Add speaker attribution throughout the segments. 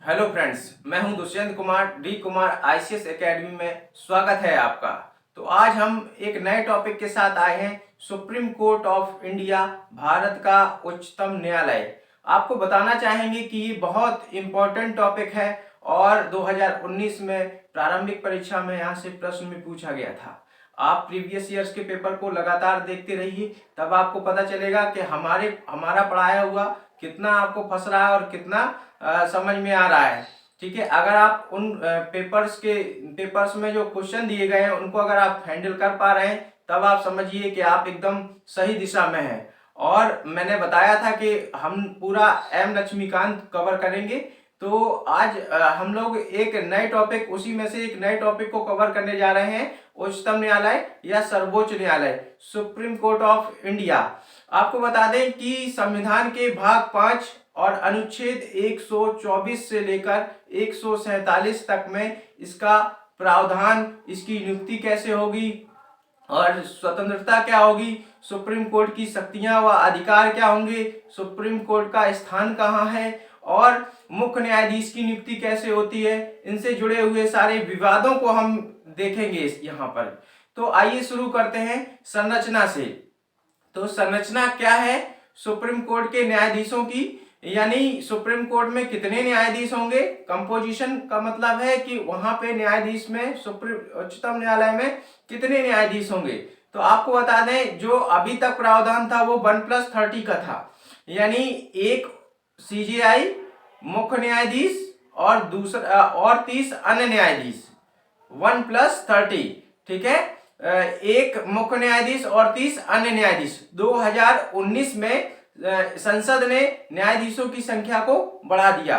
Speaker 1: Hello friends, मैं हूं Dushyant Kumar D Kumar ICS academy में। स्वागत है आपका। तो आज हम एक नए टॉपिक के साथ आए हैं। Supreme court of India, Bharat का उच्चतम न्यायालय। आपको बताना चाहेंगे कि ये बहुत इम्पोर्टेंट टॉपिक है और 2019 में प्रारंभिक परीक्षा में यहाँ से प्रश्न में पूछा गया था। आप प्रीवियस ईयर्स के पेपर को लगातार देखते रहिए, तब आपको पता चलेगा कि हमारा पढ़ाया हुआ कितना आपको फंस रहा है और कितना समझ में आ रहा है। ठीक है, अगर आप उन पेपर्स में जो क्वेश्चन दिए गए हैं उनको अगर आप हैंडल कर पा रहे हैं, तब आप समझिए कि आप एकदम सही दिशा में हैं। और मैंने बताया था कि हम पूरा एम लक्ष्मीकांत कवर करेंगे। तो आज हम लोग एक नए टॉपिक, उसी में से एक नए टॉपिक को कवर करने जा रहे हैं। उच्चतम न्यायालय या सर्वोच्च न्यायालय, सुप्रीम कोर्ट ऑफ इंडिया। आपको बता दें कि संविधान के भाग 5 और अनुच्छेद 124 से लेकर 147 तक में इसका प्रावधान, इसकी नियुक्ति कैसे होगी और स्वतंत्रता क्या होगी, सुप्रीम कोर्ट की शक्तियां व अधिकार क्या होंगे, सुप्रीम कोर्ट का स्थान कहाँ है और मुख्य न्यायाधीश की नियुक्ति कैसे होती है, इनसे जुड़े हुए सारे विवादों को हम देखेंगे यहाँ पर। तो आइए शुरू करते हैं संरचना से। तो संरचना क्या है सुप्रीम कोर्ट के न्यायाधीशों की, यानी सुप्रीम कोर्ट में कितने न्यायाधीश होंगे। कंपोजिशन का मतलब है कि वहां पे न्यायाधीश में, उच्चतम न्यायालय में कितने न्यायाधीश होंगे। तो आपको बता दें, जो अभी तक प्रावधान था वो 1+30 का था, यानी एक सीजेआई मुख्य न्यायाधीश और दूसरा और 30 अन्य न्यायाधीश, 1+30। ठीक है, एक मुख्य न्यायाधीश और 30 अन्य न्यायाधीश। 2019 में संसद ने न्यायाधीशों की संख्या को बढ़ा दिया,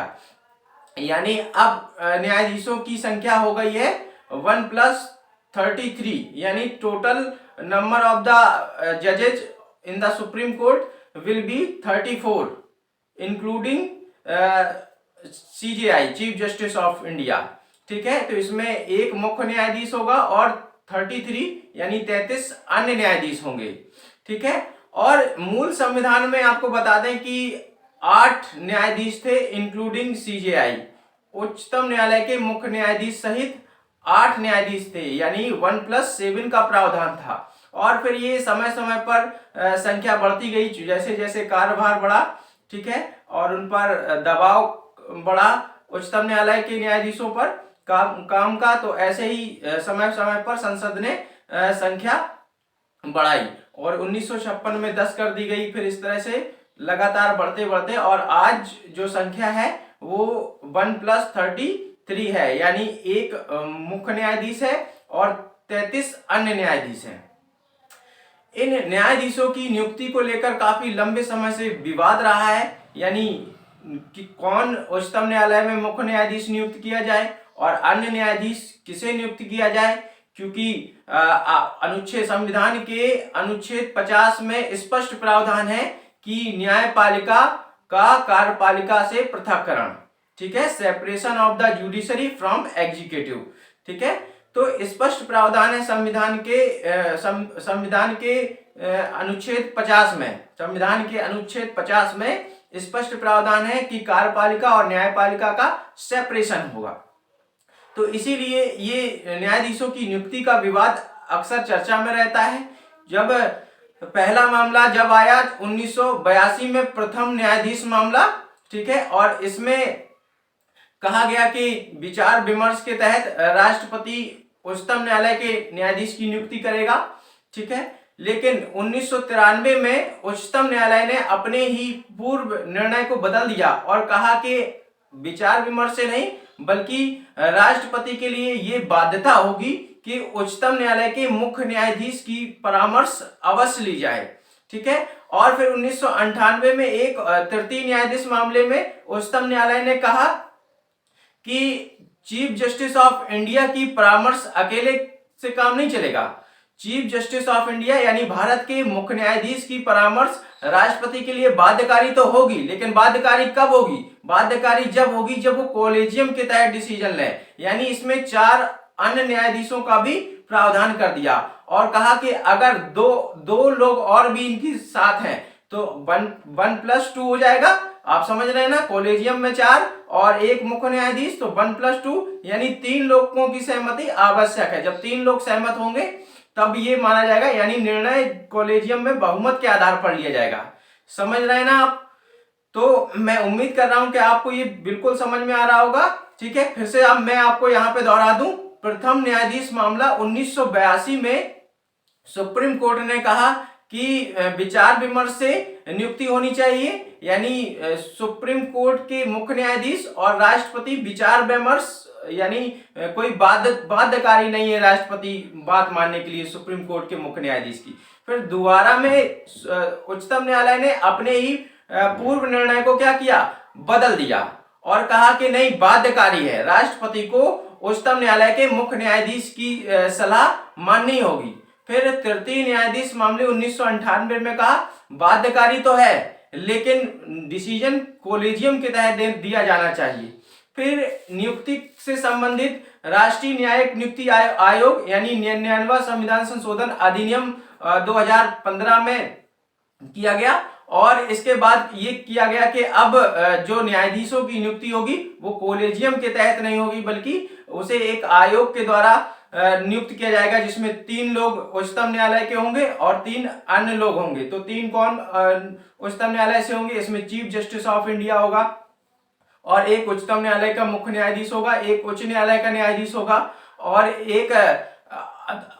Speaker 1: यानी अब न्यायाधीशों की संख्या हो गई है 1+33, यानी टोटल नंबर ऑफ द जजेज in the supreme court will be 34, including CJI, chief justice of India. ठीक है, तो इसमें एक मुख्य न्यायाधीश होगा और 33 यानी 33 अन्य न्यायाधीश होंगे। ठीक है, और मूल संविधान में आपको बता दें कि 8 न्यायाधीश थे इंक्लूडिंग सीजेआई। उच्चतम न्यायालय के मुख्य न्यायाधीश सहित 8 न्यायाधीश थे, यानी 1+7 का प्रावधान था। और फिर ये समय समय पर संख्या बढ़ती गई जैसे जैसे कार्यभार बढ़ा। ठीक है, और उन पर दबाव बढ़ा उच्चतम न्यायालय के न्यायाधीशों पर काम का, तो ऐसे ही समय समय पर संसद ने संख्या बढ़ाई और 1956 में 10 कर दी गई। फिर इस तरह से लगातार बढ़ते बढ़ते और आज जो संख्या है वो 1+33 है, यानी एक मुख्य न्यायाधीश है और 33 अन्य न्यायाधीश हैं। इन न्यायाधीशों की नियुक्ति को लेकर काफी लंबे समय से विवाद रहा है, यानी कि कौन उच्चतम न्यायालय में मुख्य न्यायाधीश नियुक्त किया जाए और अन्य न्यायाधीश किसे नियुक्त किया जाए, क्योंकि अनुच्छेद संविधान के अनुच्छेद 50 में स्पष्ट प्रावधान है कि न्यायपालिका का कार्यपालिका से पृथककरण। ठीक है, separation of the judiciary from executive. ठीक है, तो स्पष्ट प्रावधान है संविधान के अनुच्छेद 50 में, संविधान के अनुच्छेद 50 में स्पष्ट प्रावधान है कि कार्यपालिका और न्यायपालिका का सेपरेशन होगा। तो इसीलिए ये न्यायाधीशों की नियुक्ति का विवाद अक्सर चर्चा में रहता है। जब पहला मामला जब आया 1982 में, प्रथम न्यायाधीश मामला, ठीक है, और इसमें कहा गया कि विचार विमर्श के तहत राष्ट्रपति उच्चतम न्यायालय के न्यायाधीश की नियुक्ति करेगा। ठीक है, लेकिन 1993 में उच्चतम न्यायालय ने अपने ही पूर्व निर्णय को बदल दिया और कहा कि विचार विमर्श से नहीं बल्कि राष्ट्रपति के लिए ये बाध्यता होगी कि उच्चतम न्यायालय के मुख्य न्यायाधीश की परामर्श अवश्य ली जाए। ठीक है, और फिर 1998 में एक तृतीय न्यायाधीश मामले में उच्चतम न्यायालय ने कहा कि चीफ जस्टिस ऑफ इंडिया की परामर्श अकेले से काम नहीं चलेगा। चीफ जस्टिस ऑफ इंडिया यानी भारत के मुख्य न्यायाधीश की परामर्श राष्ट्रपति के लिए बाध्यकारी तो होगी, लेकिन बाध्यकारी कब होगी? बाध्यकारी जब होगी जब वो कॉलेजियम के तहत डिसीजन ले, यानी इसमें 4 अन्य न्यायाधीशों का भी प्रावधान कर दिया और कहा कि अगर दो लोग और भी इनके साथ हैं तो 1+2 हो जाएगा। आप समझ रहे हैं ना, कॉलेजियम में 4 और एक मुख्य न्यायाधीश, तो 1+2 यानी 3 लोगों की सहमति आवश्यक है। जब 3 लोग सहमत होंगे तब ये माना जाएगा, यानी निर्णय कॉलेजियम में बहुमत के आधार पर लिया जाएगा। समझ रहे हैं ना आप? तो मैं उम्मीद कर रहा हूं कि आपको ये बिल्कुल समझ में आ रहा होगा। ठीक है, फिर से अब मैं आपको यहाँ पे दोहरा दूं। प्रथम न्यायाधीश मामला 1982 में सुप्रीम कोर्ट ने कहा कि विचार विमर्श से नियुक्ति होनी चाहिए, यानी सुप्रीम कोर्ट के मुख्य न्यायाधीश और राष्ट्रपति विचार विमर्श, यानी कोई बाध्यकारी नहीं है राष्ट्रपति बात मानने के लिए सुप्रीम कोर्ट के मुख्य न्यायाधीश की। फिर दोबारा में उच्चतम न्यायालय ने अपने ही पूर्व निर्णय को क्या किया, बदल दिया और कहा कि नहीं, बाध्यकारी है, राष्ट्रपति को उच्चतम न्यायालय के मुख्य न्यायाधीश की सलाह माननी होगी। फिर तृतीय न्यायाधीश मामले 1998 में कहा बाध्यकारी तो है, लेकिन डिसीजन कोलेजियम के तहत दिया जाना चाहिए। फिर नियुक्ति से संबंधित राष्ट्रीय न्यायिक नियुक्ति आयोग यानी 99वां संविधान संशोधन अधिनियम 2015 में किया गया, और इसके बाद ये किया गया कि अब जो न्यायाधीशों की नियुक्ति होगी वो कोलेजियम के तहत नहीं होगी, बल्कि उसे एक आयोग के द्वारा नियुक्त किया जाएगा, जिसमें 3 लोग उच्चतम न्यायालय के होंगे और 3 अन्य लोग होंगे। तो 3 कौन उच्चतम न्यायालय से होंगे? इसमें चीफ जस्टिस ऑफ इंडिया होगा, और एक उच्चतम न्यायालय का मुख्य न्यायाधीश होगा, एक उच्च न्यायालय का न्यायाधीश होगा, और एक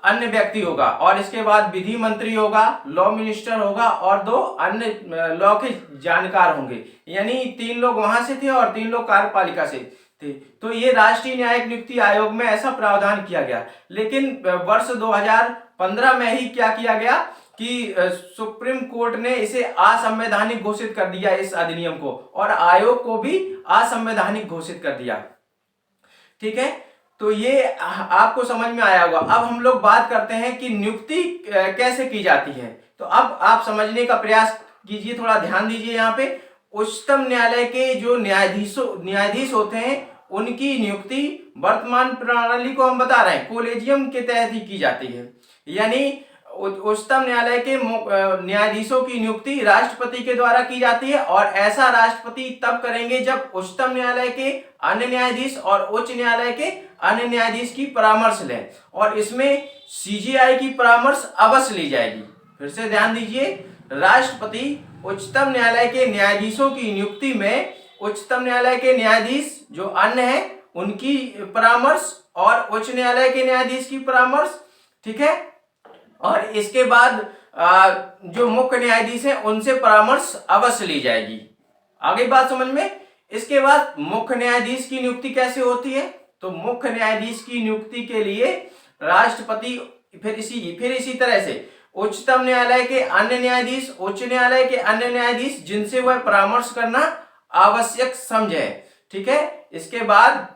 Speaker 1: अन्य व्यक्ति होगा, और इसके बाद विधि मंत्री होगा, लॉ मिनिस्टर होगा, और 2 अन्य लॉ के जानकार होंगे। यानी 3 लोग वहां से थे और 3 लोग कार्यपालिका से थे। तो ये राष्ट्रीय न्यायिक नियुक्ति आयोग में ऐसा प्रावधान किया गया। लेकिन वर्ष 2015 में ही क्या किया गया कि सुप्रीम कोर्ट ने इसे असंवैधानिक घोषित कर दिया, इस अधिनियम को, और आयोग को भी असंवैधानिक घोषित कर दिया। ठीक है, तो ये आपको समझ में आया होगा। अब हम लोग बात करते हैं कि नियुक्ति कैसे की जाती है। तो अब आप समझने का प्रयास कीजिए, थोड़ा ध्यान दीजिए। यहाँ पे उच्चतम न्यायालय के जो न्यायाधीश होते हैं उनकी नियुक्ति वर्तमान प्रणाली को हम बता रहे हैं कोलेजियम के तहत ही की जाती है। यानी उच्चतम न्यायालय के न्यायाधीशों की नियुक्ति राष्ट्रपति के द्वारा की जाती है, और ऐसा राष्ट्रपति तब करेंगे जब उच्चतम न्यायालय के अन्य न्यायाधीश और उच्च न्यायालय के अन्य न्यायाधीश की परामर्श लें, और इसमें सीजेआई की परामर्श अवश्य ली जाएगी। फिर से ध्यान दीजिए, राष्ट्रपति उच्चतम न्यायालय के न्यायाधीशों की नियुक्ति में उच्चतम न्यायालय के न्यायाधीश जो अन्य हैं उनकी परामर्श और उच्च न्यायालय के न्यायाधीश की परामर्श, ठीक है, और इसके बाद जो मुख्य न्यायाधीश हैं उनसे परामर्श अवश्य ली जाएगी। आगे बात समझ में। इसके बाद मुख्य न्यायाधीश की नियुक्ति कैसे होती है? तो मुख्य न्यायाधीश की नियुक्ति के लिए राष्ट्रपति फिर इसी तरह से उच्चतम न्यायालय के अन्य न्यायाधीश, उच्च न्यायालय के अन्य न्यायाधीश जिनसे वह परामर्श करना आवश्यक समझे, ठीक है, इसके बाद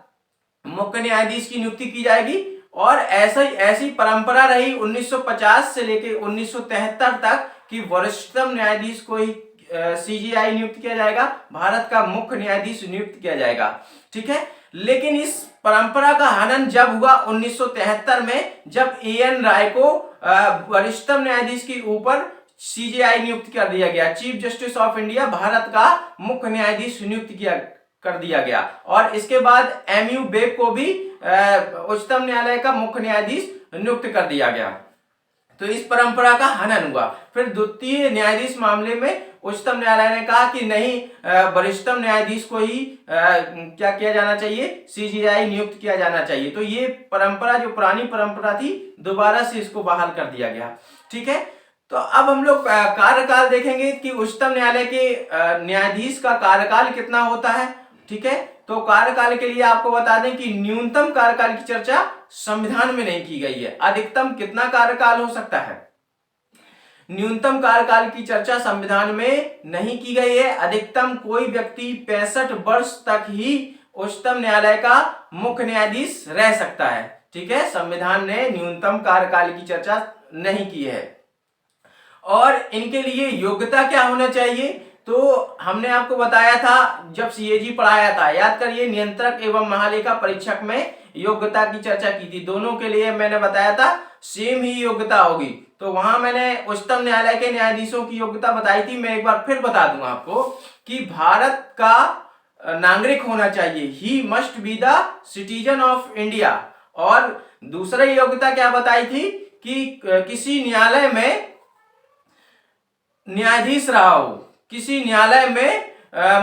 Speaker 1: मुख्य न्यायाधीश की नियुक्ति की जाएगी। और ऐसी परंपरा रही 1950 से लेकर 1973 तक कि वरिष्ठतम न्यायाधीश को ही सीजेआई नियुक्त किया जाएगा, भारत का मुख्य न्यायाधीश नियुक्त किया जाएगा। ठीक है, लेकिन इस परंपरा का हनन जब हुआ 1973 में, जब एएन राय को वरिष्ठतम न्यायाधीश के ऊपर सीजेआई नियुक्त कर दिया गया, chief justice of India, Bharat का मुख्य न्यायाधीश नियुक्त कर दिया गया। और इसके बाद एमयू बेग को भी उच्चतम न्यायालय का मुख्य न्यायाधीश नियुक्त कर दिया गया। तो इस परंपरा का हनन हुआ। फिर द्वितीय न्यायाधीश मामले में उच्चतम न्यायालय ने कहा कि नहीं, वरिष्ठतम न्यायाधीश को ही क्या किया जाना चाहिए, सीजेआई नियुक्त किया जाना चाहिए। तो ये परंपरा, जो पुरानी परंपरा थी, दोबारा से इसको बहाल कर दिया गया। ठीक है, तो अब हम लोग कार्यकाल देखेंगे कि उच्चतम न्यायालय के न्यायाधीश का कार्यकाल कितना होता है। ठीक है, तो कार्यकाल के लिए आपको बता दें कि न्यूनतम कार्यकाल की चर्चा संविधान में नहीं की गई है। अधिकतम कितना कार्यकाल हो सकता है, न्यूनतम कार्यकाल की चर्चा संविधान में नहीं की गई है। अधिकतम कोई व्यक्ति 65 वर्ष तक ही उच्चतम न्यायालय का मुख्य न्यायाधीश रह सकता है। ठीक है, संविधान ने न्यूनतम कार्यकाल की चर्चा नहीं की है। और इनके लिए योग्यता क्या होना चाहिए, तो हमने आपको बताया था जब सीएजी पढ़ाया था, याद करिए, नियंत्रक एवं महालेखा परीक्षक में योग्यता की चर्चा की थी। दोनों के लिए मैंने बताया था सेम ही योग्यता होगी। तो वहां मैंने उच्चतम न्यायालय के न्यायाधीशों की योग्यता बताई थी। मैं एक बार फिर बता दूंगा आपको कि भारत का नागरिक होना चाहिए, he must be the citizen of India. और दूसरा योग्यता क्या बताई थी कि किसी न्यायालय में न्यायाधीश रहा हो, किसी न्यायालय में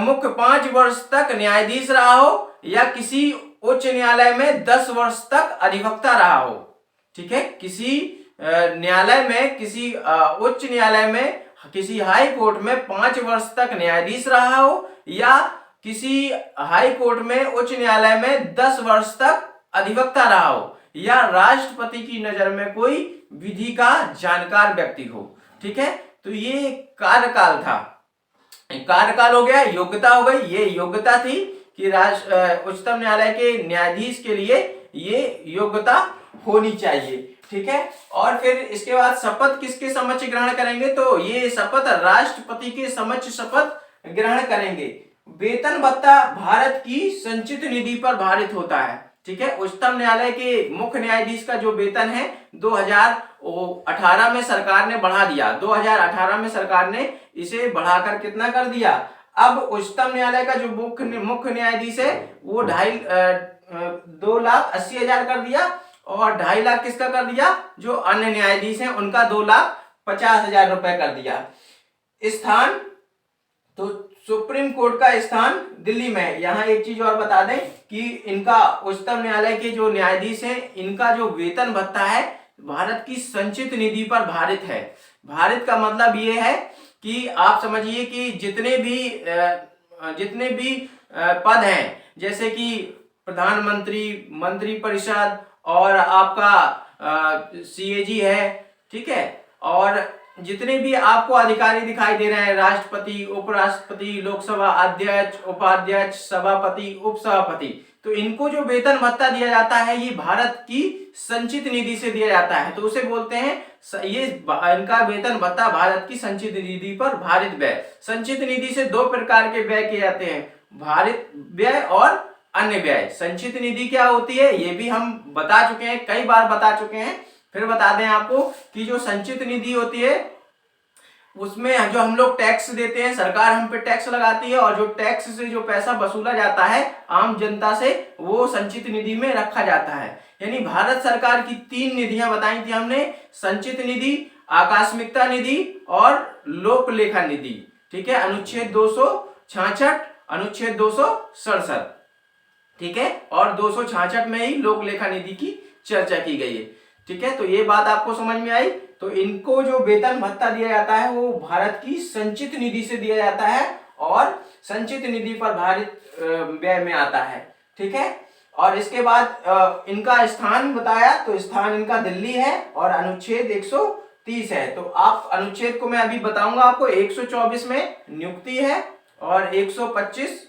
Speaker 1: मुख्य 5 वर्ष तक न्यायाधीश रहा हो, या किसी उच्च न्यायालय में 10 वर्ष तक अधिवक्ता रहा हो। ठीक है, किसी न्यायालय में, किसी उच्च न्यायालय में, किसी हाई कोर्ट में 5 वर्ष तक न्यायाधीश रहा हो, या किसी हाई कोर्ट में, उच्च न्यायालय में 10 वर्ष तक अधिवक्ता रहा हो, या राष्ट्रपति की नजर में कोई विधि का जानकार व्यक्ति हो। ठीक है, तो ये कार्यकाल था, कार्यकाल हो गया, योग्यता हो गई। ये योग्यता थी कि उच्चतम न्यायालय के न्यायाधीश के लिए ये योग्यता होनी चाहिए। ठीक है, और फिर इसके बाद शपथ किसके समक्ष ग्रहण करेंगे, तो ये शपथ राष्ट्रपति के समक्ष शपथ ग्रहण करेंगे। वेतन भत्ता भारत की संचित निधि पर भारित होता है। ठीक है, उच्चतम न्यायालय के मुख्य न्यायाधीश का जो वेतन है 2018 में सरकार ने बढ़ा दिया, 2018 में सरकार ने इसे बढ़ाकर कितना कर दिया, अब उच्चतम न्यायालय का जो मुख्य न्यायाधीश है वो 2,80,000 कर दिया, और 2.5 लाख किसका कर दिया, जो अन्य न्यायाधीश हैं उनका 2,50,000 रुपए कर दिया। स्थान, तो सुप्रीम कोर्ट का स्थान दिल्ली में। यहाँ एक चीज और बता दें कि इनका उच्चतम न्यायालय के जो न्यायाधीश हैं इनका जो वेतन भत्ता है भारत की संचित निधि पर भारित है। भारित का मतलब ये है कि आप समझिए कि जितने भी पद हैं, जैसे कि प्रधानमंत्री, मंत्री परिषद, और आपका सीएजी है, ठीक है, और जितने भी आपको अधिकारी दिखाई दे रहे हैं, राष्ट्रपति, उपराष्ट्रपति, लोकसभा अध्यक्ष, उपाध्यक्ष, सभापति, उपसभापति, तो इनको जो वेतन भत्ता दिया जाता है ये भारत की संचित निधि से दिया जाता है, तो उसे बोलते हैं ये इनका वेतन भत्ता भारत की संचित निधि पर भारित व्यय। संचित निधि से 2 प्रकार के व्यय किए जाते हैं, भारित व्यय और अन्य व्यय। संचित निधि क्या होती है ये भी हम बता चुके हैं, कई बार बता चुके हैं, फिर बता दें आपको कि जो संचित निधि होती है उसमें जो हम लोग टैक्स देते हैं, सरकार हम पे टैक्स लगाती है, और जो टैक्स से जो पैसा वसूला जाता है आम जनता से, वो संचित निधि में रखा जाता है। यानी भारत सरकार की 3 निधियां बताई थी हमने, संचित निधि, आकस्मिकता निधि और लोक लेखा निधि। ठीक है, अनुच्छेद 266, अनुच्छेद 267, ठीक है, और 266 में ही लोक लेखा निधि की चर्चा की गई है। ठीक है, तो ये बात आपको समझ में आई। तो इनको जो वेतन भत्ता दिया जाता है वो भारत की संचित निधि से दिया जाता है, और संचित निधि पर भारित व्यय में आता है। ठीक है, और इसके बाद इनका स्थान बताया, तो स्थान इनका दिल्ली है, और अनुच्छेद 130 है। तो आप अनुच्छेद को मैं अभी बताऊंगा आपको। 124 में नियुक्ति है, और 125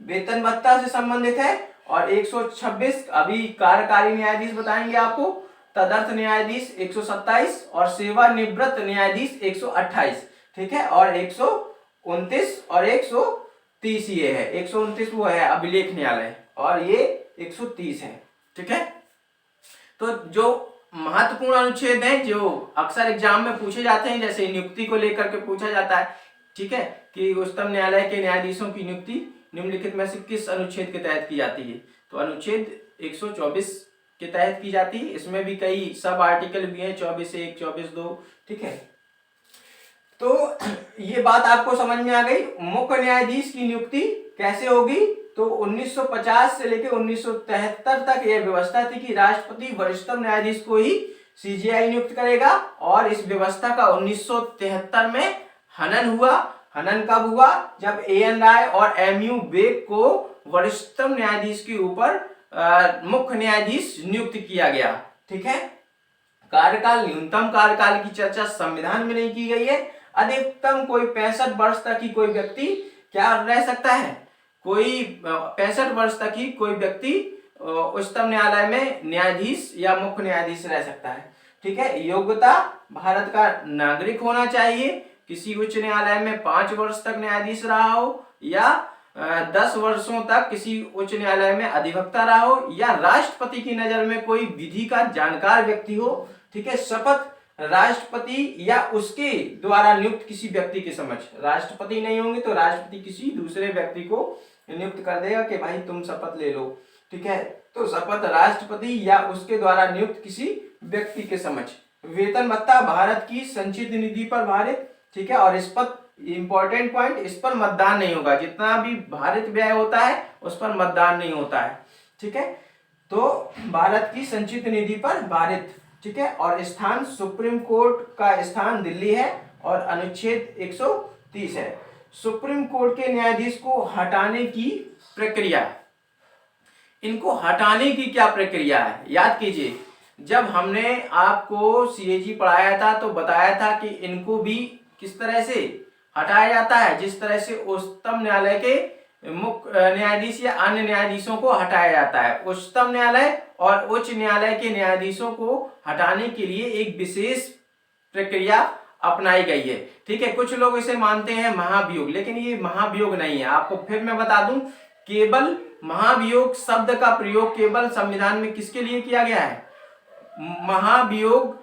Speaker 1: वेतन भत्ता से संबंधित है, और 126 अभी कार्यकारी न्यायाधीश बताएंगे आपको, तदर्थ न्यायाधीश 127, और सेवानिवृत्त न्यायाधीश 128। ठीक है, और 129 और 130 ये है। 129 वो है अभिलेख न्यायालय, और ये 130 है। ठीक है, तो जो महत्वपूर्ण अनुच्छेद हैं जो अक्सर एग्जाम में पूछे जाते हैं, जैसे नियुक्ति को लेकर के पूछा जाता है, ठीक है, कि उच्चतम न्यायालय के न्यायाधीशों की नियुक्ति निम्नलिखित में से किस अनुच्छेद के तहत की जाती है, तो अनुच्छेद 124 के तहत की जाती है। इसमें भी कई सब आर्टिकल भी हैं, 24(1), 24(2), ठीक है। तो ये बात आपको समझ में आ गई। मुख्य न्यायाधीश की नियुक्ति कैसे होगी, तो 1950 से लेकर 1973 तक यह व्यवस्था थी कि राष्ट्रपति वरिष्ठतम न्यायाधीश को ही सीजेआई नियुक्त करेगा, और इस व्यवस्था का 1973 में हनन हुआ। हनन कब हुआ, जब एएन राय और एमयू बेग को वरिष्ठतम न्यायाधीश के ऊपर मुख्य न्यायाधीश नियुक्त किया गया। ठीक है, कार्यकाल, न्यूनतम कार्यकाल की चर्चा संविधान में नहीं की गई है। अधिकतम कोई 65 वर्ष तक ही कोई व्यक्ति क्या रह सकता है, कोई 65 वर्ष तक ही कोई व्यक्ति उच्चतम न्यायालय में न्यायाधीश या मुख्य न्यायाधीश रह सकता है। ठीक है, योग्यता भारत का नागरिक होना चाहिए, किसी उच्च न्यायालय में 5 वर्ष तक न्यायाधीश रहा हो, या 10 वर्षों तक किसी उच्च न्यायालय में अधिवक्ता रहा हो, या राष्ट्रपति की नजर में कोई विधि का जानकार व्यक्ति हो। ठीक है, शपथ राष्ट्रपति या उसके द्वारा नियुक्त किसी व्यक्ति के समक्ष, राष्ट्रपति नहीं होंगे तो राष्ट्रपति किसी दूसरे व्यक्ति को नियुक्त कर देगा कि भाई तुम शपथ ले लो। ठीक है, तो शपथ राष्ट्रपति या उसके द्वारा नियुक्त किसी व्यक्ति के समक्ष। वेतन भत्ता भारत की संचित निधि पर भारित। ठीक है, और इस पर इंपॉर्टेंट पॉइंट, इस पर मतदान नहीं होगा। जितना भी भारित व्यय होता है उस पर मतदान नहीं होता है। ठीक है, तो भारत की संचित निधि पर भारित। ठीक है, और स्थान सुप्रीम कोर्ट का स्थान दिल्ली है और अनुच्छेद 130 है। सुप्रीम कोर्ट के न्यायाधीश को हटाने की प्रक्रिया, इनको हटाने की क्या प्रक्रिया है, याद कीजिए। जब हमने आपको सीएजी पढ़ाया था तो बताया था कि इनको भी किस तरह से हटाया जाता है, जिस तरह से उच्चतम न्यायालय के मुख्य न्यायाधीश या अन्य न्यायाधीशों को हटाया जाता है। उच्चतम न्यायालय और उच्च न्यायालय के न्यायाधीशों को हटाने के लिए एक विशेष प्रक्रिया अपनाई गई है। ठीक है, कुछ लोग इसे मानते हैं महाभियोग, लेकिन ये महाभियोग नहीं है। आपको फिर मैं बता दूं, केवल महाभियोग शब्द का प्रयोग केवल संविधान में किसके लिए किया गया है? महाभियोग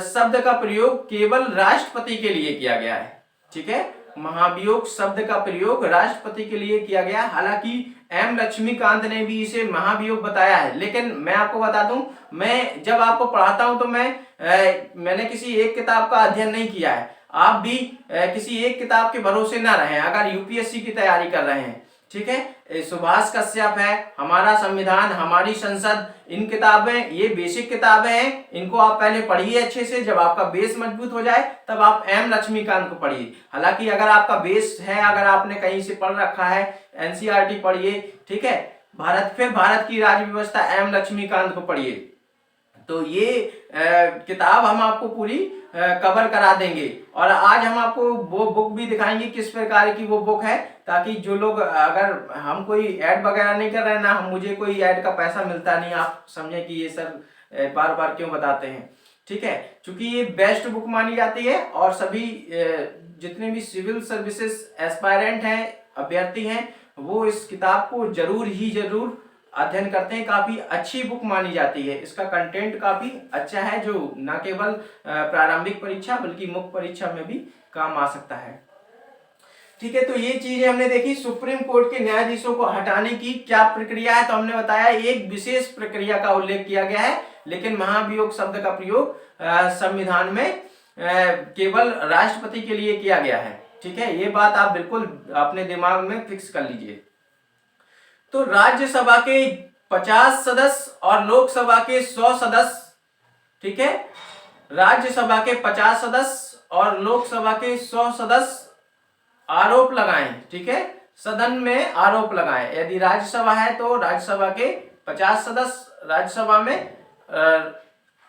Speaker 1: शब्द का प्रयोग केवल राष्ट्रपति के लिए किया गया है। ठीक है, महाभियोग शब्द का प्रयोग राष्ट्रपति के लिए किया गया। हालांकि एम लक्ष्मीकांत ने भी इसे महाभियोग बताया है, लेकिन मैं आपको बता दूं, मैं जब आपको पढ़ाता हूं तो मैंने किसी एक किताब का अध्ययन नहीं किया है। आप भी किसी एक किताब के भरोसे ना रहें अगर यूपीएससी की तैयारी कर रहे हैं। ठीक है, सुभाष कश्यप है, हमारा संविधान, हमारी संसद, इन किताबें, ये बेसिक किताबें हैं, इनको आप पहले पढ़िए अच्छे से। जब आपका बेस मजबूत हो जाए तब आप एम लक्ष्मीकांत को पढ़िए। हालांकि अगर आपका बेस है, अगर आपने कहीं से पढ़ रखा है, एनसीईआरटी पढ़िए। ठीक है, भारत की राज्य व्यवस्था, एम लक्ष्मीकांत को पढ़िए। तो ये किताब हम आपको पूरी कवर करा देंगे। और आज हम आपको वो बुक भी दिखाएंगे किस प्रकार की वो बुक है, ताकि जो लोग, अगर हम कोई ऐड वगैरह नहीं कर रहे हैं ना, मुझे कोई ऐड का पैसा मिलता नहीं, आप समझे कि ये सर बार बार क्यों बताते हैं। ठीक है, क्योंकि ये बेस्ट बुक मानी जाती है और सभी जितने भी सिविल सर्विसेज एस्पायरेंट हैं, अभ्यर्थी हैं, वो इस किताब को जरूर अध्ययन करते हैं। काफी अच्छी बुक मानी जाती है, इसका कंटेंट काफी अच्छा है, जो न केवल प्रारंभिक परीक्षा बल्कि मुख्य परीक्षा में भी काम आ सकता है। ठीक है, तो ये चीजें हमने देखी। सुप्रीम कोर्ट के न्यायाधीशों को हटाने की क्या प्रक्रिया है, तो हमने बताया एक विशेष प्रक्रिया का उल्लेख किया गया है, लेकिन महाभियोग शब्द का प्रयोग संविधान में केवल राष्ट्रपति के लिए किया गया है। ठीक है, ये बात आप बिल्कुल अपने दिमाग में फिक्स कर लीजिए। तो राज्यसभा के 50 सदस्य और लोकसभा के 100 सदस्य, ठीक है, राज्यसभा के 50 सदस्य और लोकसभा के 100 सदस्य आरोप लगाएं। ठीक है, सदन में आरोप लगाएं। यदि राज्यसभा है तो राज्यसभा के 50 सदस्य राज्यसभा में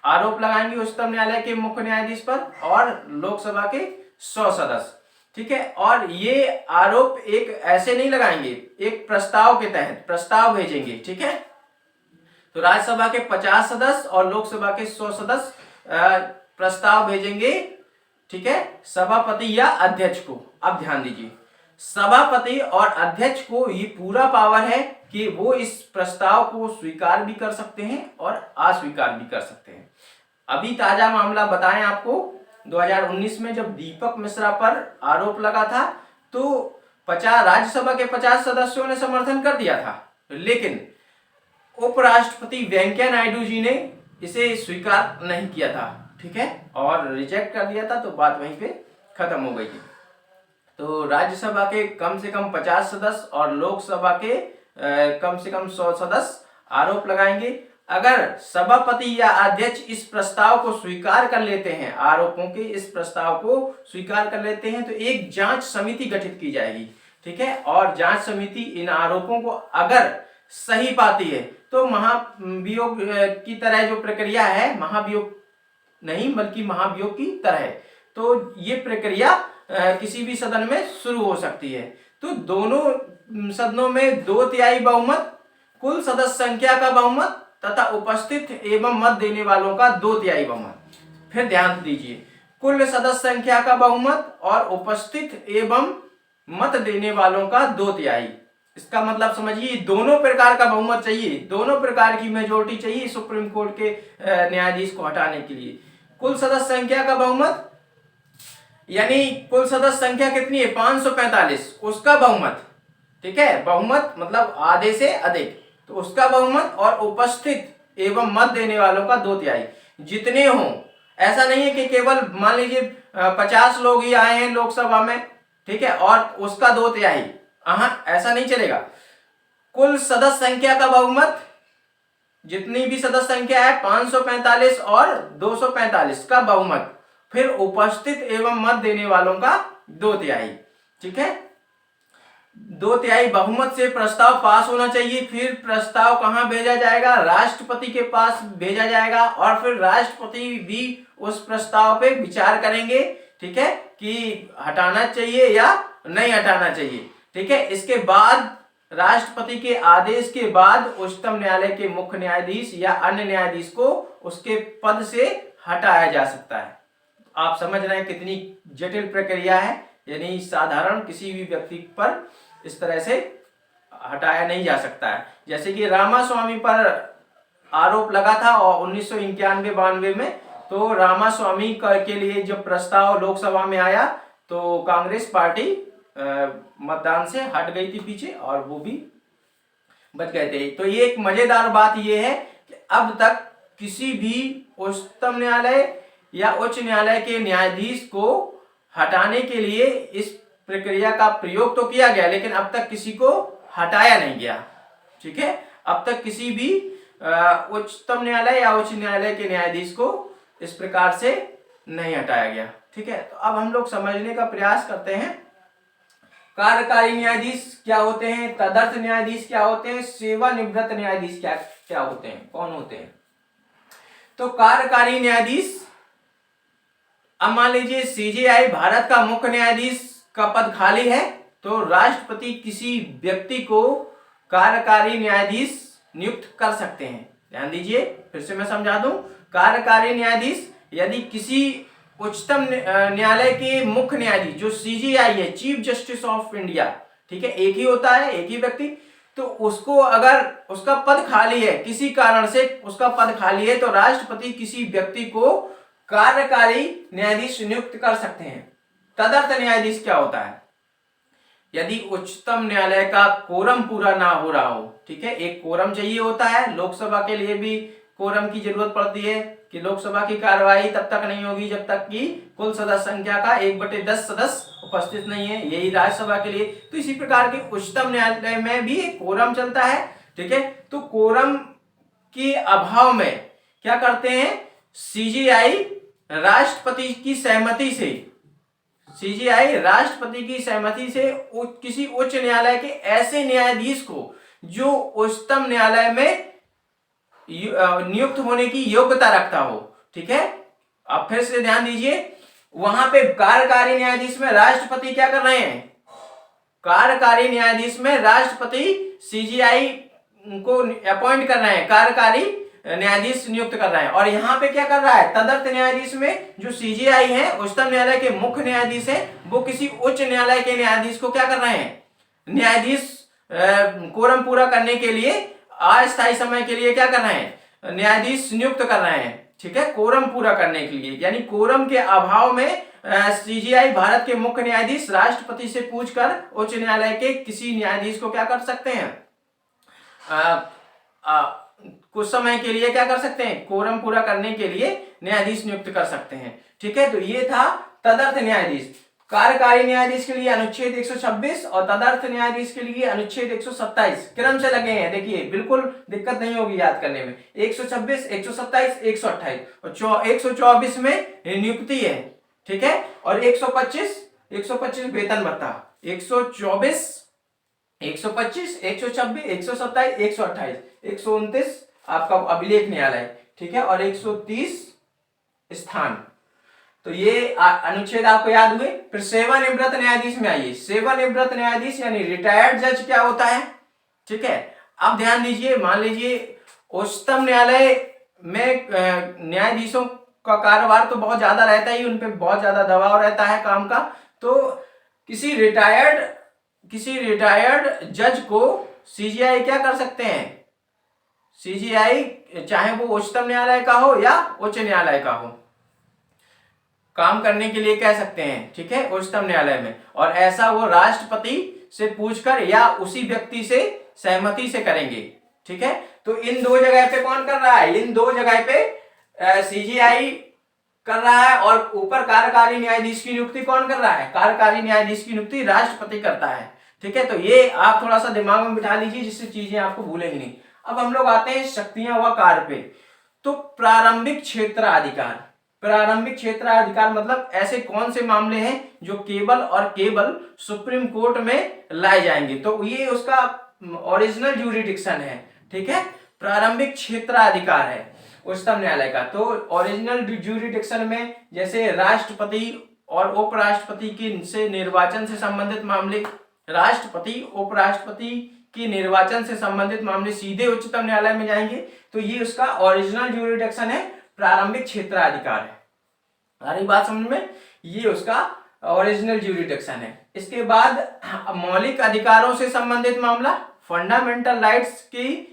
Speaker 1: आरोप लगाएंगे उच्चतम न्यायालय के मुख्य न्यायाधीश पर, और लोकसभा के 100 सदस्य। ठीक है, और ये आरोप एक ऐसे नहीं लगाएंगे, एक प्रस्ताव के तहत प्रस्ताव भेजेंगे। ठीक है, तो राज्यसभा के 50 सदस्य और लोकसभा के 100 सदस्य प्रस्ताव भेजेंगे। ठीक है, सभापति या अध्यक्ष को। अब ध्यान दीजिए, सभापति और अध्यक्ष को ये पूरा पावर है कि वो इस प्रस्ताव को स्वीकार भी कर सकते हैं और अस्वीकार भी कर सकते हैं। अभी ताजा मामला बताएं आपको, 2019 में जब दीपक मिश्रा पर आरोप लगा था तो 50 राज्यसभा के 50 सदस्यों ने समर्थन कर दिया था, लेकिन उपराष्ट्रपति वेंकैया नायडू जी ने इसे स्वीकार नहीं किया था। ठीक है, और रिजेक्ट कर दिया था, तो बात वहीं पे खत्म हो गई थी। तो राज्यसभा के कम से कम 50 सदस्य और लोकसभा के कम से कम 100 सदस्य आरोप लगाएंगे। अगर सभापति या अध्यक्ष इस प्रस्ताव को स्वीकार कर लेते हैं, आरोपों के इस प्रस्ताव को स्वीकार कर लेते हैं, तो एक जांच समिति गठित की जाएगी। ठीक है, और जांच समिति इन आरोपों को अगर सही पाती है तो महाभियोग की तरह जो प्रक्रिया है, महाभियोग नहीं बल्कि महाभियोग की तरह, तो ये प्रक्रिया किसी भी सदन में शुरू हो सकती है। तो दोनों सदनों में 2/3 बहुमत, कुल सदस्य संख्या का बहुमत तथा उपस्थित एवं मत देने वालों का 2/3 बहुमत। फिर ध्यान दीजिए, कुल सदस्य संख्या का बहुमत और उपस्थित एवं मत देने वालों का 2/3। इसका मतलब समझिए, दोनों प्रकार का बहुमत चाहिए, दोनों प्रकार की मेजोरिटी चाहिए सुप्रीम कोर्ट के न्यायाधीश को हटाने के लिए। कुल सदस्य संख्या का बहुमत, यानी कुल सदस्य संख्या कितनी है, 545, उसका बहुमत ठीक है, बहुमत मतलब आधे से अधिक, तो उसका बहुमत, और उपस्थित एवं मत देने वालों का 2/3 जितने हों। ऐसा नहीं है कि केवल मान लीजिए 50 लोग ही आए हैं लोकसभा में, ठीक है, और उसका 2/3, हाँ ऐसा नहीं चलेगा। कुल सदस्य संख्या का बहुमत, जितनी भी सदस्य संख्या है 545 और 245 का बहुमत, फिर उपस्थित एवं मत देने वालों का 2/3, ठीक है। 2/3 बहुमत से प्रस्ताव पास होना चाहिए। फिर प्रस्ताव कहां भेजा जाएगा? राष्ट्रपति के पास भेजा जाएगा, और फिर राष्ट्रपति भी उस प्रस्ताव पे विचार करेंगे, ठीक है, कि हटाना चाहिए या नहीं हटाना चाहिए, ठीक है। इसके बाद राष्ट्रपति के आदेश के बाद उच्चतम न्यायालय के मुख्य न्यायाधीश या अन्य न्यायाधीश को उसके पद से हटाया जा सकता है। आप समझ रहे हैं कितनी जटिल प्रक्रिया है, यानी साधारण किसी भी व्यक्ति पर इस तरह से हटाया नहीं जा सकता है। जैसे कि रामास्वामी पर आरोप लगा था और 1991-92 में, तो रामास्वामी के लिए जब प्रस्ताव लोकसभा में आया तो कांग्रेस पार्टी मतदान से हट गई थी पीछे, और वो भी बच गए थे। तो ये एक मजेदार बात ये है कि अब तक किसी भी उच्चतम न्यायालय या उच्च न्यायालय के न्यायाधीश को हटाने के लिए इस प्रक्रिया का प्रयोग तो किया गया, लेकिन अब तक किसी को हटाया नहीं गया, ठीक है। अब तक किसी भी उच्चतम न्यायालय या उच्च न्यायालय के न्यायाधीश को इस प्रकार से नहीं हटाया गया, ठीक है। तो अब हम लोग समझने का प्रयास करते हैं, कार्यकारी न्यायाधीश क्या होते हैं, तदर्थ न्यायाधीश क्या होते हैं, सेवानिवृत्त न्यायाधीश क्या क्या होते हैं, कौन होते हैं। तो कार्यकारी न्यायाधीश, अब मान लीजिए सीजेआई भारत का मुख्य न्यायाधीश का पद खाली है, तो राष्ट्रपति किसी व्यक्ति को कार्यकारी न्यायाधीश नियुक्त कर सकते हैं। ध्यान दीजिए, फिर से मैं समझा दूं, कार्यकारी न्यायाधीश यदि किसी उच्चतम न्यायालय के मुख्य न्यायाधीश जो सीजेआई है, चीफ जस्टिस ऑफ इंडिया, ठीक है, एक ही होता है, एक ही व्यक्ति, तो उसको अगर उसका पद खाली है, किसी कारण से उसका पद खाली है, तो राष्ट्रपति किसी व्यक्ति को कार्यकारी न्यायाधीश नियुक्त कर सकते हैं। तदर्थ न्यायाधीश क्या होता है? यदि उच्चतम न्यायालय का कोरम पूरा ना हो रहा हो, ठीक है, एक कोरम चाहिए होता है, लोकसभा के लिए भी कोरम की जरूरत पड़ती है कि लोकसभा की कार्यवाही तब तक नहीं होगी जब तक कि कुल सदस्य संख्या का 1/10 सदस्य उपस्थित नहीं है, यही राज्यसभा के लिए। तो इसी प्रकार के उच्चतम न्यायालय में भी कोरम चलता है, ठीक है। तो कोरम के अभाव में क्या करते हैं, सीजेआई राष्ट्रपति की सहमति से, सीजेआई राष्ट्रपति की सहमति से किसी उच्च न्यायालय के ऐसे न्यायाधीश को जो उच्चतम न्यायालय में नियुक्त होने की योग्यता रखता हो, ठीक है। अब फिर से ध्यान दीजिए, वहां पे कार्यकारी न्यायाधीश में राष्ट्रपति क्या कर रहे हैं, कार्यकारी न्यायाधीश में राष्ट्रपति सीजेआई को अपॉइंट कर रहे हैं, कार्यकारी न्यायाधीश नियुक्त कर रहे हैं। और यहाँ पे क्या कर रहा है, तदर्थ न्यायाधीश में जो सीजेआई है, उच्चतम न्यायालय के मुख्य न्यायाधीश है, वो किसी उच्च न्यायालय के न्यायाधीश को क्या कर रहे हैं, न्यायाधीश कोरम पूरा करने के लिए अस्थायी समय के लिए क्या कर रहे हैं, न्यायाधीश नियुक्त कर रहे हैं, ठीक है, कोरम पूरा करने के लिए। यानी कोरम के अभाव में सीजेआई भारत के मुख्य न्यायाधीश राष्ट्रपति से पूछकर उच्च न्यायालय के किसी न्यायाधीश को क्या कर सकते हैं, कुछ समय के लिए क्या कर सकते हैं, कोरम पूरा करने के लिए न्यायाधीश नियुक्त कर सकते हैं, ठीक है। तो ये था तदर्थ न्यायाधीश। कार्यकारी न्यायाधीश के लिए अनुच्छेद 126 और तदर्थ न्यायाधीश के लिए अनुच्छेद 127 क्रम से लगे हैं, देखिए बिल्कुल दिक्कत नहीं होगी याद करने में। 126, 127, 128 और 124 में नियुक्ति है, ठीक है, और 125 वेतन भत्ता, 124, 125, 126, 127, 128, 129 आपका अभिलेख न्यायालय, ठीक है, और 130 स्थान। तो ये अनुच्छेद आपको याद हुए। फिर सेवानिवृत्त न्यायाधीश में आइए। सेवानिवृत्त न्यायाधीश यानी रिटायर्ड जज क्या होता है, ठीक है। अब ध्यान दीजिए, मान लीजिए उच्चतम न्यायालय में न्यायाधीशों का कारोबार तो बहुत ज्यादा रहता ही, उनपे बहुत ज्यादा दबाव रहता है काम का। तो किसी रिटायर्ड जज को सीजेआई क्या कर सकते हैं, सीजेआई चाहे वो उच्चतम न्यायालय का हो या उच्च न्यायालय का हो, काम करने के लिए कह सकते हैं, ठीक है, उच्चतम न्यायालय में। और ऐसा वो राष्ट्रपति से पूछकर या उसी व्यक्ति से सहमति से करेंगे, ठीक है। तो इन दो जगह पे कौन कर रहा है, इन दो जगह पे सीजीआई कर रहा है, और ऊपर कार्यकारी न्यायाधीश की नियुक्ति कौन कर रहा है, कार्यकारी न्यायाधीश की नियुक्ति राष्ट्रपति करता है, ठीक है। तो ये आप थोड़ा सा दिमाग में बिठा लीजिए, जिससे चीजें आपको भूलेंगी नहीं। अब हम लोग आते हैं शक्तियां व कार्य पे। तो प्रारंभिक क्षेत्राधिकार, प्रारंभिक क्षेत्राधिकार मतलब ऐसे कौन से मामले हैं जो केवल और केवल सुप्रीम कोर्ट में लाए जाएंगे, तो ये उसका ओरिजिनल ज्यूरिडिक्शन है, ठीक है। प्रारंभिक क्षेत्राधिकार है उच्चतम न्यायालय का। तो ओरिजिनल ज्यूरिडिक्शन में जैसे राष्ट्रपति और उपराष्ट्रपति की से निर्वाचन से संबंधित मामले, राष्ट्रपति उपराष्ट्रपति की निर्वाचन से संबंधित मामले सीधे उच्चतम न्यायालय में जाएंगे। तो ये उसका ओरिजिनल ज्यूरिडिक्शन है, प्रारंभिक क्षेत्राधिकार है। आ रही बात समझ में, ये उसका ओरिजिनल ज्यूरिडिक्शन है। इसके बाद मौलिक अधिकारों से संबंधित मामला, फंडामेंटल राइट्स की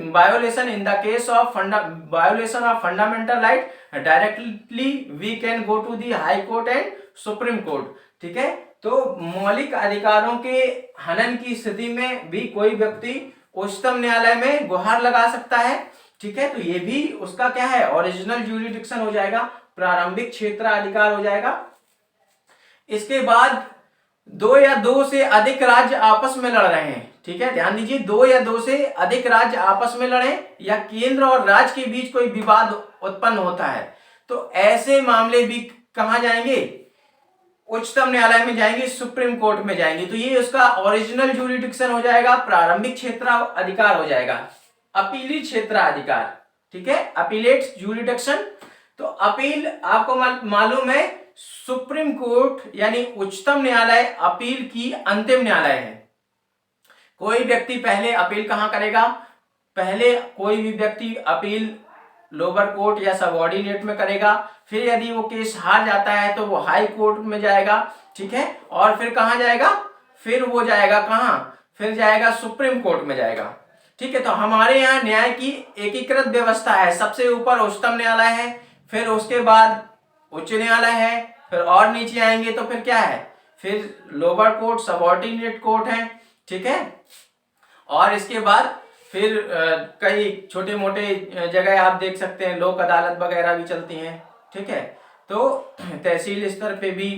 Speaker 1: violation in the case of violation of fundamental right, directly we can go to the high court and supreme court, ठीक है। तो मौलिक अधिकारों के हनन की स्थिति में भी कोई व्यक्ति उच्चतम न्यायालय में गुहार लगा सकता है, ठीक है। तो ये भी उसका क्या है, ओरिजिनल ज्यूरिडिक्शन हो जाएगा, प्रारंभिक क्षेत्राधिकार हो जाएगा। इसके बाद दो या दो से अधिक राज्य आपस में लड़ रहे हैं, ठीक है, ध्यान दीजिए, दो या दो से अधिक राज्य आपस में लड़े या केंद्र और राज्य के बीच कोई विवाद उत्पन्न होता है, तो ऐसे मामले भी कहां जाएंगे, उच्चतम न्यायालय में जाएंगे, सुप्रीम कोर्ट में जाएंगे। तो ये उसका ओरिजिनल ज्यूरिडिक्शन हो जाएगा, प्रारंभिक क्षेत्राधिकार हो जाएगा। अपीली क्षेत्राधिकार, ठीक है, अपीलेट ज्यूरिडिक्शन। तो अपील आपको मालूम है सुप्रीम कोर्ट यानी उच्चतम न्यायालय अपील की अंतिम न्यायालय है। कोई व्यक्ति पहले अपील कहां करेगा, पहले कोई भी व्यक्ति अपील लोअर कोर्ट या सबऑर्डिनेट में करेगा, फिर यदि वो केस हार जाता है तो वो हाई कोर्ट में जाएगा, ठीक है, और फिर कहां जाएगा, फिर वो जाएगा कहां, फिर जाएगा सुप्रीम कोर्ट में जाएगा, ठीक है। तो हमारे यहाँ न्याय की एकीकृत व्यवस्था है, सबसे ऊपर उच्चतम न्यायालय है, फिर उसके बाद उच्च न्यायालय है, फिर और नीचे आएंगे तो फिर क्या है, फिर लोअर कोर्ट सबऑर्डिनेट कोर्ट है, ठीक है। और इसके बाद फिर कई छोटे मोटे जगह आप देख सकते हैं लोक अदालत वगैरह भी चलती हैं, ठीक है। तो तहसील स्तर पे भी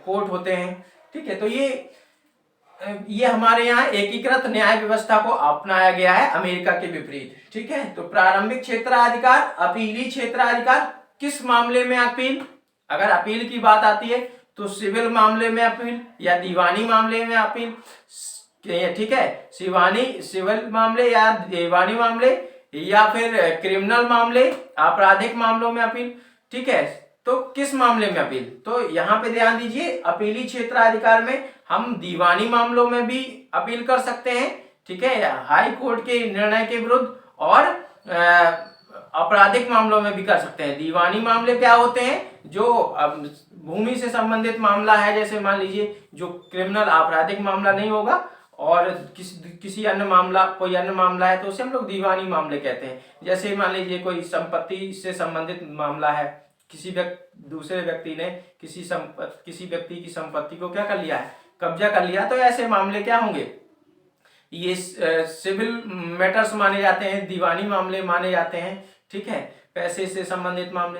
Speaker 1: कोर्ट होते हैं, ठीक है। तो ये हमारे यहाँ एकीकृत न्याय व्यवस्था को अपनाया गया है अमेरिका के विपरीत, ठीक है। तो प्रारंभिक क्षेत्राधिकार, अपीली क्षेत्राधिकार, किस मामले में अपील, अगर अपील की बात आती है तो सिविल मामले में अपील या दीवानी मामले में अपील, ठीक है, सिविल मामले या दीवानी मामले या फिर क्रिमिनल मामले, आपराधिक मामलों में अपील, ठीक है। तो किस मामले में अपील, तो यहाँ पे ध्यान दीजिए, अपीली क्षेत्राधिकार में हम दीवानी मामलों में भी अपील कर सकते हैं, ठीक है, हाई कोर्ट के निर्णय के विरुद्ध, और आपराधिक मामलों में भी कर सकते हैं। दीवानी मामले क्या होते हैं, जो भूमि से संबंधित मामला है, जैसे मान लीजिए जो क्रिमिनल आपराधिक मामला नहीं होगा और किसी अन्य मामला, कोई अन्य मामला है तो उसे हम लोग दीवानी मामले कहते हैं। जैसे मान लीजिए कोई संपत्ति से संबंधित मामला है, किसी दूसरे व्यक्ति ने किसी व्यक्ति की संपत्ति को क्या कर लिया है, कब्जा कर लिया, तो ऐसे मामले क्या होंगे, ये सिविल मैटर्स माने जाते हैं, दीवानी मामले माने जाते हैं, ठीक है, पैसे से संबंधित मामले।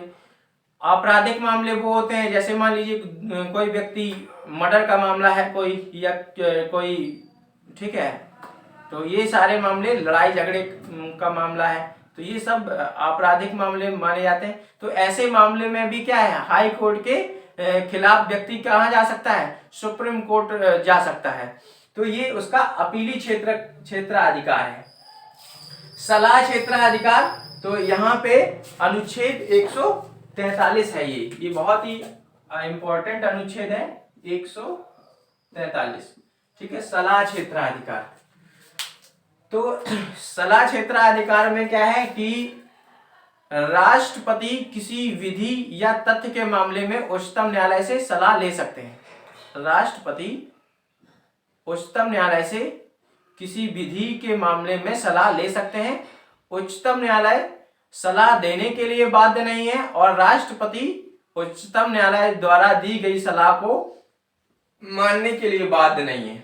Speaker 1: आपराधिक मामले वो होते हैं, जैसे मान लीजिए कोई व्यक्ति मर्डर का मामला है कोई, या कोई, ठीक है, तो ये सारे मामले लड़ाई झगड़े का मामला है, तो ये सब आपराधिक मामले माने जाते हैं। तो ऐसे मामले में भी क्या है, हाई कोर्ट के खिलाफ व्यक्ति कहाँ जा सकता है, सुप्रीम कोर्ट जा सकता है। तो ये उसका अपीली क्षेत्राधिकार है। सलाह क्षेत्राधिकार, तो यहाँ पे अनुच्छेद 143 है, ये बहुत ही इंपॉर्टेंट अनुच्छेद है 143, ठीक है, सलाह क्षेत्राधिकार। तो सलाह क्षेत्राधिकार में क्या है कि राष्ट्रपति किसी विधि या तथ्य के मामले में उच्चतम न्यायालय से सलाह ले सकते हैं। राष्ट्रपति उच्चतम न्यायालय से किसी विधि के मामले में सलाह ले सकते हैं। उच्चतम न्यायालय सलाह देने के लिए बाध्य नहीं है और राष्ट्रपति उच्चतम न्यायालय द्वारा दी गई सलाह को मानने के लिए बाध्य नहीं है।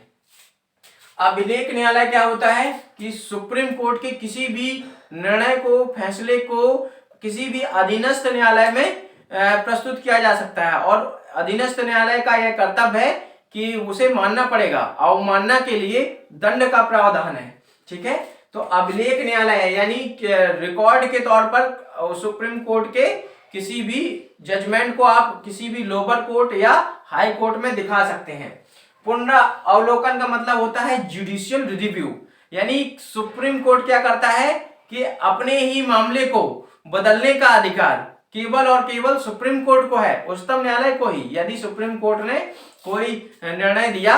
Speaker 1: अभिलेख न्यायालय क्या होता है कि सुप्रीम कोर्ट के किसी भी निर्णय को, फैसले को किसी भी अधीनस्थ न्यायालय में प्रस्तुत किया जा सकता है और अधीनस्थ न्यायालय का यह कर्तव्य है कि उसे मानना पड़ेगा। अवमानना के लिए दंड का प्रावधान है। ठीक है, तो अभिलेख न्यायालय है यानी रिकॉर्ड के तौर पर सुप्रीम कोर्ट के किसी भी जजमेंट को आप किसी भी लोअर कोर्ट या हाई कोर्ट में दिखा सकते हैं। पुनरावलोकन का मतलब होता है जुडिशियल रिव्यू, यानी सुप्रीम कोर्ट क्या करता है कि अपने ही मामले को बदलने का अधिकार केवल और केवल सुप्रीम कोर्ट को है, उच्चतम न्यायालय को ही। यदि सुप्रीम कोर्ट ने कोई निर्णय दिया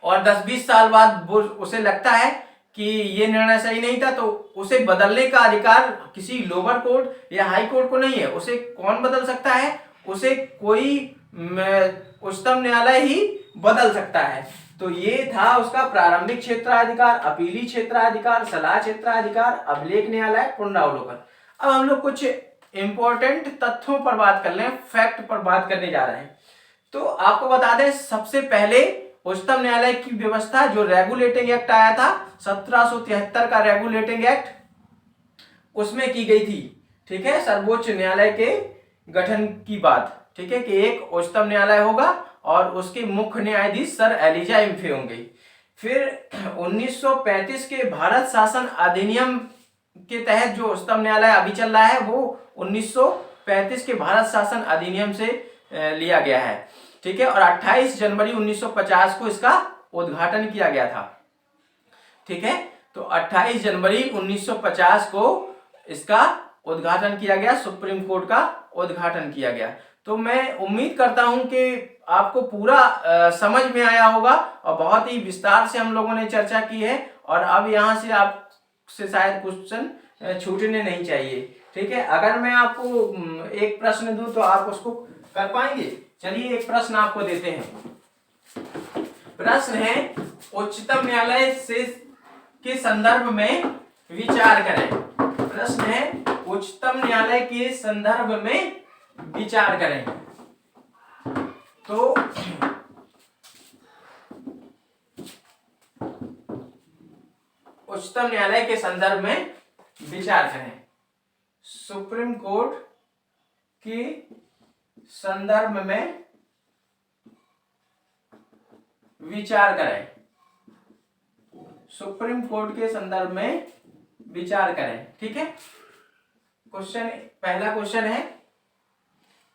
Speaker 1: और 10-20 साल बाद उसे लगता है कि ये निर्णय सही नहीं था, तो उसे बदलने का अधिकार किसी लोअर कोर्ट या हाई कोर्ट को नहीं है। उसे कौन बदल सकता है? उसे कोई उच्चतम न्यायालय ही बदल सकता है। तो ये था उसका प्रारंभिक क्षेत्राधिकार, अपीली क्षेत्राधिकार, सलाह क्षेत्राधिकार, अभिलेख न्यायालय, पुनरावलोकन। अब हम लोग कुछ इंपॉर्टेंट तथ्यों पर बात कर लें, फैक्ट पर बात करने जा रहे हैं। तो आपको बता दें, सबसे पहले उच्चतम न्यायालय की व्यवस्था जो रेगुलेटिंग एक्ट आया था 1773 का रेगुलेटिंग एक्ट, उसमें की गई थी। ठीक है, सर्वोच्च न्यायालय के गठन की बात। ठीक है, कि एक उच्चतम न्यायालय होगा और उसके मुख्य न्यायाधीश सर एलिजा इम्फे होंगे। फिर 1935 के भारत शासन अधिनियम के तहत जो उच्चतम न्यायालय अभी चल रहा है वो 1935 के भारत शासन अधिनियम से लिया गया है। ठीक है, और 28 जनवरी 1950 को इसका उद्घाटन किया गया था। ठीक है, तो 28 जनवरी 1950 को इसका उद्घाटन किया गया, सुप्रीम कोर्ट का उद्घाटन किया गया। तो मैं उम्मीद करता हूं कि आपको पूरा समझ में आया होगा और बहुत ही विस्तार से हम लोगों ने चर्चा की है और अब यहां से आपसे शायद क्वेश्चन छूटने नहीं चाहिए। ठीक है, अगर मैं आपको एक प्रश्न दूं तो आप उसको कर पाएंगे? चलिए एक प्रश्न आपको देते हैं। प्रश्न है, उच्चतम न्यायालय से के संदर्भ में विचार करें। प्रश्न है, उच्चतम न्यायालय के संदर्भ में विचार करें। तो उच्चतम न्यायालय के संदर्भ में विचार करें। सुप्रीम कोर्ट के संदर्भ में विचार करें। सुप्रीम कोर्ट के संदर्भ में विचार करें। ठीक है, क्वेश्चन, पहला क्वेश्चन है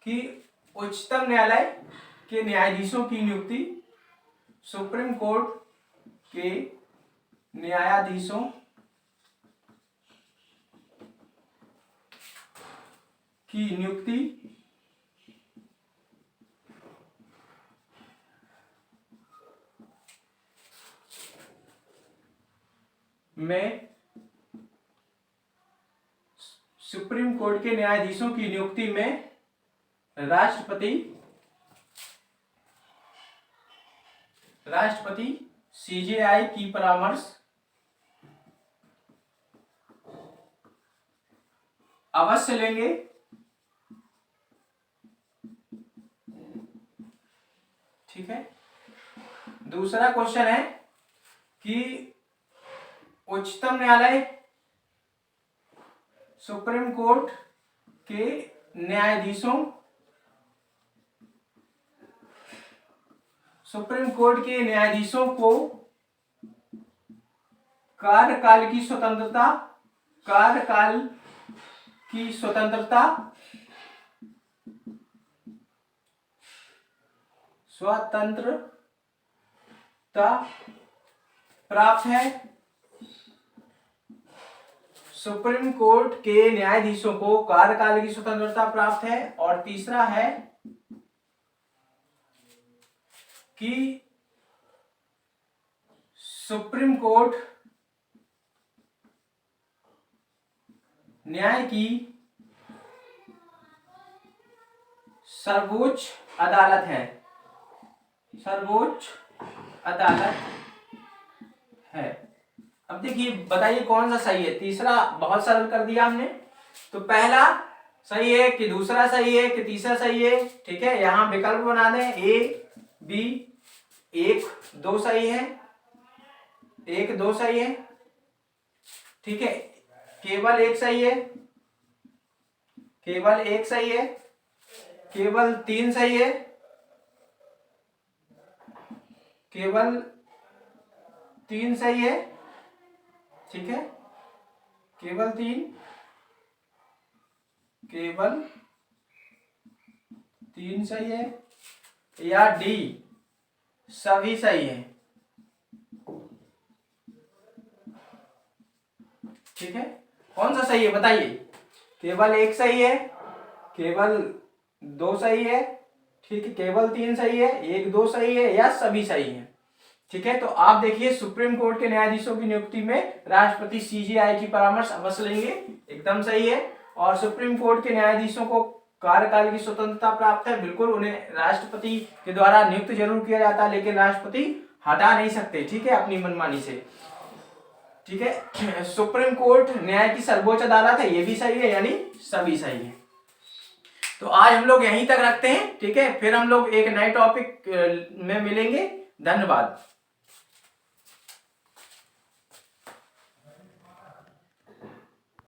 Speaker 1: कि उच्चतम न्यायालय के न्यायाधीशों की नियुक्ति सुप्रीम कोर्ट के न्यायाधीशों की नियुक्ति में सुप्रीम कोर्ट के न्यायाधीशों की नियुक्ति में राष्ट्रपति सीजेआई की परामर्श अवश्य लेंगे। ठीक है, दूसरा क्वेश्चन है कि उच्चतम न्यायालय सुप्रीम कोर्ट के न्यायाधीशों को कार्यकाल की स्वतंत्रता प्राप्त है। सुप्रीम कोर्ट के न्यायाधीशों को कार्यकाल की स्वतंत्रता प्राप्त है। और तीसरा है कि सुप्रीम कोर्ट न्याय की सर्वोच्च अदालत है। अब देखिए, बताइए कौन सा सही है। तीसरा बहुत सरल कर दिया हमने। तो पहला सही है कि दूसरा सही है कि तीसरा सही है? ठीक है, यहाँ विकल्प बना दें, ए बी, एक दो सही है, एक दो सही है, ठीक है, केवल एक सही है, केवल एक सही है, केवल तीन सही है, केवल तीन सही है, ठीक है, केवल तीन, केवल तीन सही है, या डी सभी सही है? ठीक है, कौन सा सही है बताइए? केवल एक सही है, केवल दो सही है, ठीक है, केवल तीन सही है, एक दो सही है, या सभी सही है? ठीक है, तो आप देखिए सुप्रीम कोर्ट के न्यायाधीशों की नियुक्ति में राष्ट्रपति सीजेआई की परामर्श अवश्य लेंगे, एकदम सही है। और सुप्रीम कोर्ट के न्यायाधीशों को कार्यकाल की स्वतंत्रता प्राप्त है, बिल्कुल, उन्हें राष्ट्रपति के द्वारा नियुक्त जरूर किया जाता है, लेकिन राष्ट्रपति हटा नहीं सकते, ठीक है, अपनी मनमानी से। ठीक है, सुप्रीम कोर्ट न्याय की सर्वोच्च अदालत है, ये भी सही है, यानी सभी सही है। तो आज हम लोग यहीं तक रखते हैं, ठीक है, फिर हम लोग एक नए टॉपिक में मिलेंगे। धन्यवाद।